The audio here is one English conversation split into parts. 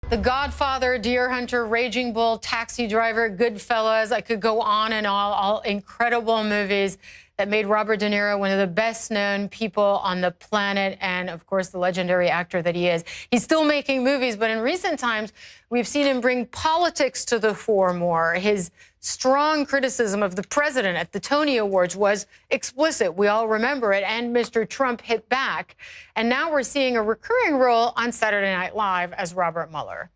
The Godfather, Deer Hunter, Raging Bull, Taxi Driver, Goodfellas. I could go on and on. All incredible movies that made Robert De Niro one of the best-known people on the planet, and, of course, the legendary actor that he is. He's still making movies, but in recent times, we've seen him bring politics to the fore more. His strong criticism of the president at the Tony Awards was explicit. We all remember it, and Mr. Trump hit back. And now we're seeing a recurring role on Saturday Night Live as Robert Mueller.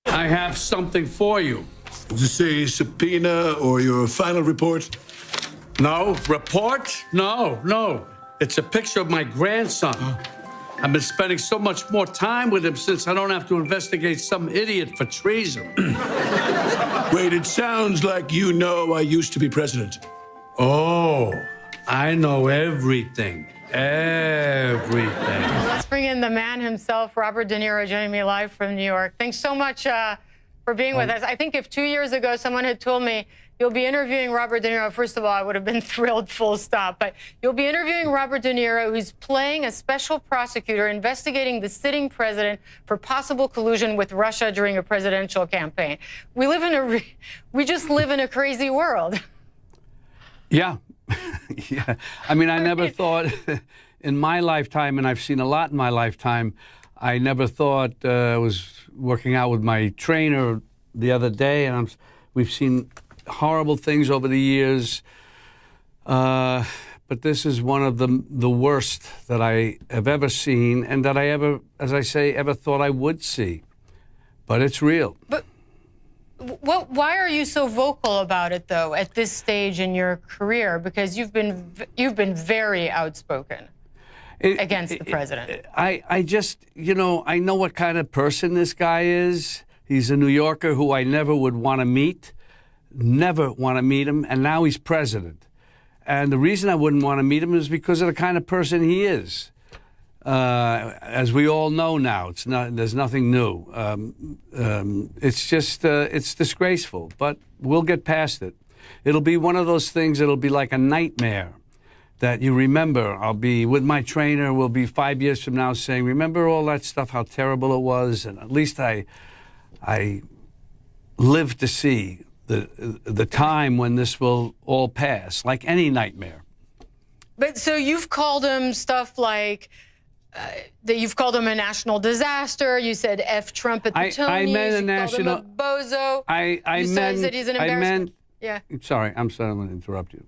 I have something for you. Does it say subpoena or your final report? No. Report? No. It's a picture of my grandson. I've been spending so much more time with him since I don't have to investigate some idiot for treason. Wait, it sounds like you know I used to be president. Oh, I know everything. Everything. Let's bring in the man himself, Robert De Niro, joining me live from New York. Thanks so much for being with us. I think if 2 years ago someone had told me you'll be interviewing Robert De Niro, first of all, I would have been thrilled, full stop. But you'll be interviewing Robert De Niro, who's playing a special prosecutor investigating the sitting president for possible collusion with Russia during a presidential campaign. We just live in a crazy world. Yeah. Yeah. I mean, I never thought in my lifetime, and I've seen a lot in my lifetime, I never thought I was working out with my trainer the other day, and we've seen horrible things over the years, but this is one of the worst that I have ever seen, and that I ever, as I say, ever thought I would see. But it's real. But why are you so vocal about it, though, at this stage in your career? Because you've been very outspoken against the president. I just, I know what kind of person this guy is. He's a New Yorker who I never would want to meet. Never want to meet him, and now he's president. And the reason I wouldn't want to meet him is because of the kind of person he is. As we all know now, there's nothing new. It's just, it's disgraceful, but we'll get past it. It'll be one of those things that'll be like a nightmare that you remember. I'll be with my trainer, we'll be 5 years from now saying, remember all that stuff, how terrible it was? And at least I lived to see the time when this will all pass, like any nightmare. But so you've called him stuff like that. You've called him a national disaster. You said F Trump at the Tonys. I meant a Called national. him a bozo. I said he's an embarrassment. Yeah. Sorry, I'm sorry. I'm going to interrupt you.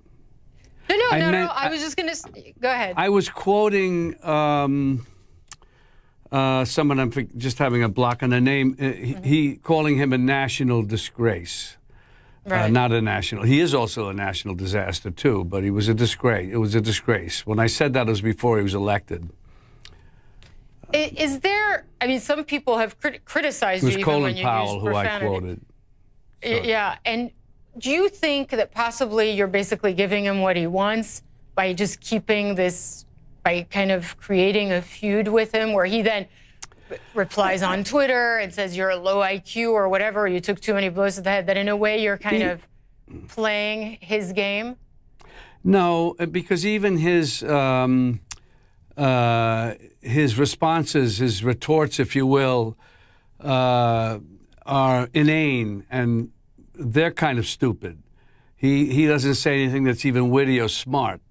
No. I was just going to go ahead. I was quoting someone. I'm just having a block on the name. He calling him a national disgrace. Right. Not a national. He is also a national disaster too, but he was a disgrace. It was a disgrace. When I said that, it was before he was elected. Is there? I mean, some people have criticized you even Colin when you Powell, used who profanity. I quoted. Yeah, and do you think that possibly you're basically giving him what he wants by just keeping this, by kind of creating a feud with him, where he then replies on Twitter and says you're a low IQ or whatever, you took too many blows to the head, that in a way you're kind of playing his game? No, because even his responses, his retorts, if you will, are inane, and they're kind of stupid. He doesn't say anything that's even witty or smart.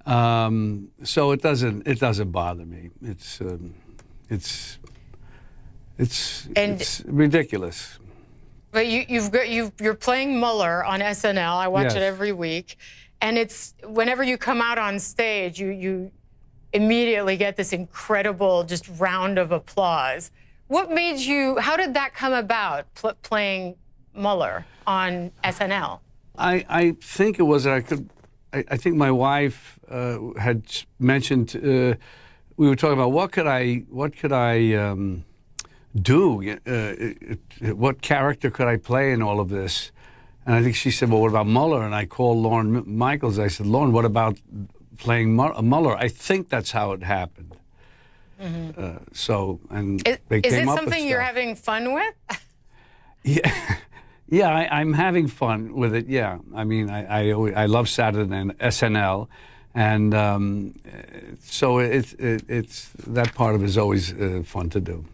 So it doesn't bother me. It's ridiculous. But you're playing Mueller on SNL. I watch it every week, and it's whenever you come out on stage, you immediately get this incredible just round of applause. What made you? How did that come about? Playing Mueller on SNL. I think it was I think my wife had mentioned. We were talking about what could I do? What character could I play in all of this? And I think she said, well, what about Mueller? And I called Lorne Michaels. I said, Lorne, what about playing Mueller? I think that's how it happened. Mm-hmm. They came up with stuff. Is it something you're having fun with? Yeah, I'm having fun with it. Yeah, I mean, I love Saturday and SNL, and so it's that part of it is always fun to do.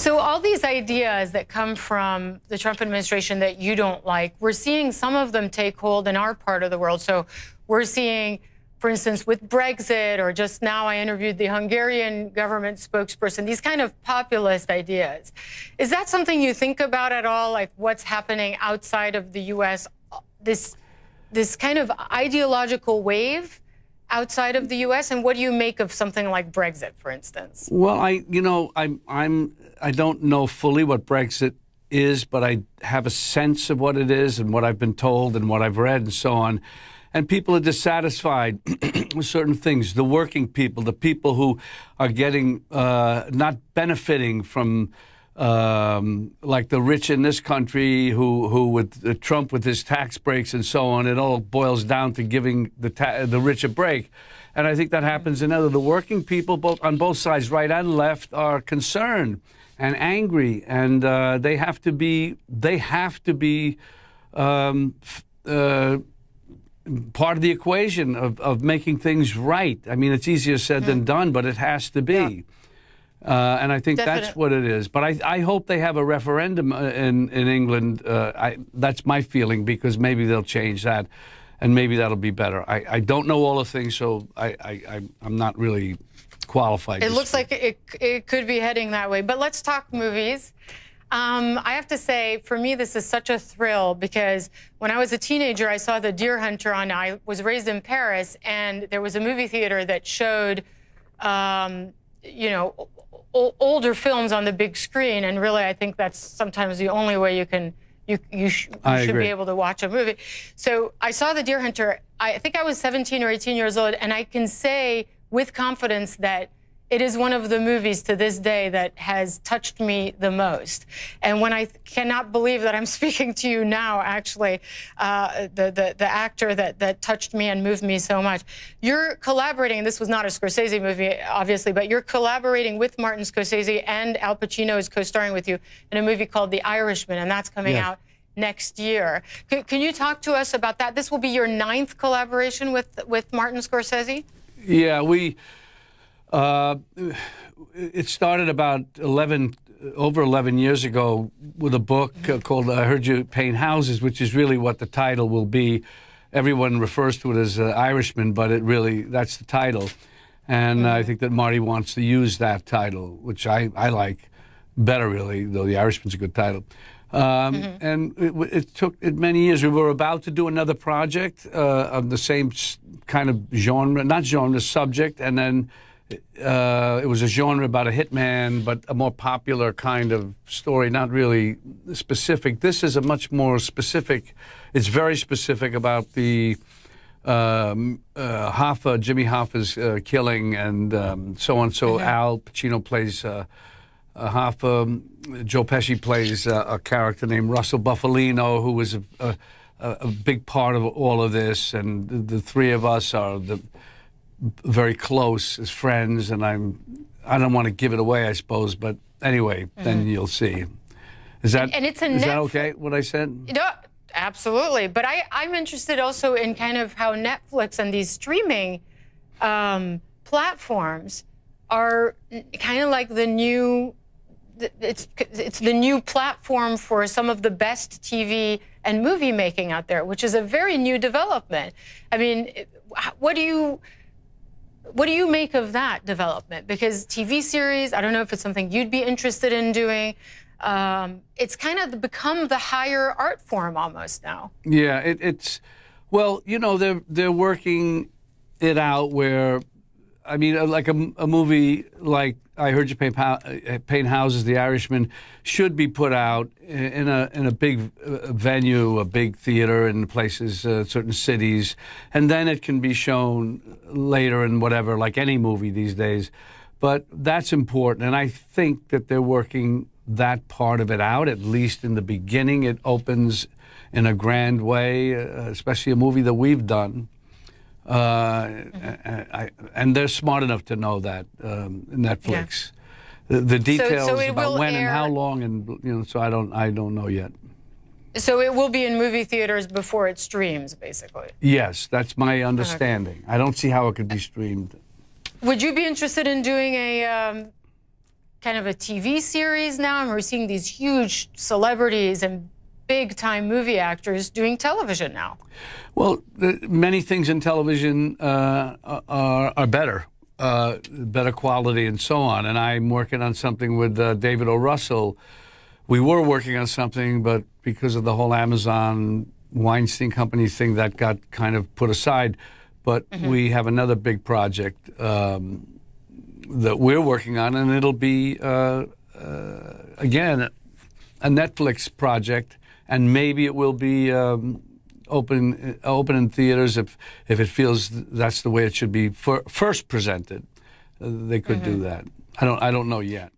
So all these ideas that come from the Trump administration that you don't like, we're seeing some of them take hold in our part of the world. So we're seeing, for instance, with Brexit, or just now I interviewed the Hungarian government spokesperson, these kind of populist ideas. Is that something you think about at all, like what's happening outside of the U.S., this kind of ideological wave outside of the U.S., and what do you make of something like Brexit, for instance? Well, I don't know fully what Brexit is, but I have a sense of what it is and what I've been told and what I've read and so on. And people are dissatisfied with certain things. The working people, the people who are getting, not benefiting from, like the rich in this country who with Trump with his tax breaks and so on, it all boils down to giving the rich a break. And I think that happens in other. The working people, on both sides, right and left, are concerned and angry, and they have to be part of the equation of making things right. I mean, it's easier said than done, but it has to be. Yeah. And I think that's what it is. But I hope they have a referendum in England. That's my feeling, because maybe they'll change that, and maybe that'll be better. I don't know all the things, so I'm not really qualified. It looks like it could be heading that way. But let's talk movies. I have to say, for me, this is such a thrill, because when I was a teenager, I saw The Deer Hunter on. I was raised in Paris, and there was a movie theater that showed, you know, older films on the big screen. And really, I think that's sometimes the only way you should be able to watch a movie. So I saw The Deer Hunter. I think I was 17 or 18 years old, and I can say with confidence that it is one of the movies to this day that has touched me the most. And when I cannot believe that I'm speaking to you now, actually, the actor that touched me and moved me so much, you're collaborating, and this was not a Scorsese movie, obviously, but you're collaborating with Martin Scorsese, and Al Pacino is co-starring with you in a movie called The Irishman, and that's coming out next year. Can you talk to us about that? This will be your 9th collaboration with Martin Scorsese? Yeah, it started about over 11 years ago with a book called I Heard You Paint Houses, which is really what the title will be. Everyone refers to it as Irishman, but that's the title. And I think that Marty wants to use that title, which I like better, really, though The Irishman's a good title. And it took many years. We were about to do another project of the same kind of genre, subject, and then it was a genre about a hitman, but a more popular kind of story, not really specific. This is a much more specific. It's very specific about the Jimmy Hoffa's killing and so on. So Al Pacino plays Hoffa. Joe Pesci plays a character named Russell Buffalino, who was a big part of all of this, and the three of us are very close as friends, and I don't want to give it away, I suppose, but anyway, then you'll see. Is that okay, what I said? No, absolutely. But I'm interested also in kind of how Netflix and these streaming platforms are kind of like the new, it's the new platform for some of the best TV and movie making out there, which is a very new development. I mean, what do you make of that development? Because TV series, I don't know if it's something you'd be interested in doing. It's kind of become the higher art form almost now. Yeah, it's well, you know, they're working it out where, I mean, like a movie like I Heard You Paint Houses, The Irishman, should be put out in a big venue, a big theater in places, certain cities, and then it can be shown later in whatever, like any movie these days. But that's important, and I think that they're working that part of it out, at least in the beginning. It opens in a grand way, especially a movie that we've done. And they're smart enough to know that, Netflix. Yeah. The details about when and how long, and so I don't know yet. So it will be in movie theaters before it streams, basically. Yes, that's my understanding. Okay. I don't see how it could be streamed. Would you be interested in doing a kind of a TV series now, and we're seeing these huge celebrities and big-time movie actors doing television now. Well, many things in television are better, better quality and so on. And I'm working on something with David O. Russell. We were working on something, but because of the whole Amazon Weinstein Company thing, that got kind of put aside. But we have another big project that we're working on, and it'll be, again, a Netflix project, and maybe it will be open in theaters if it feels that's the way it should be first presented. They could do that. I don't know yet.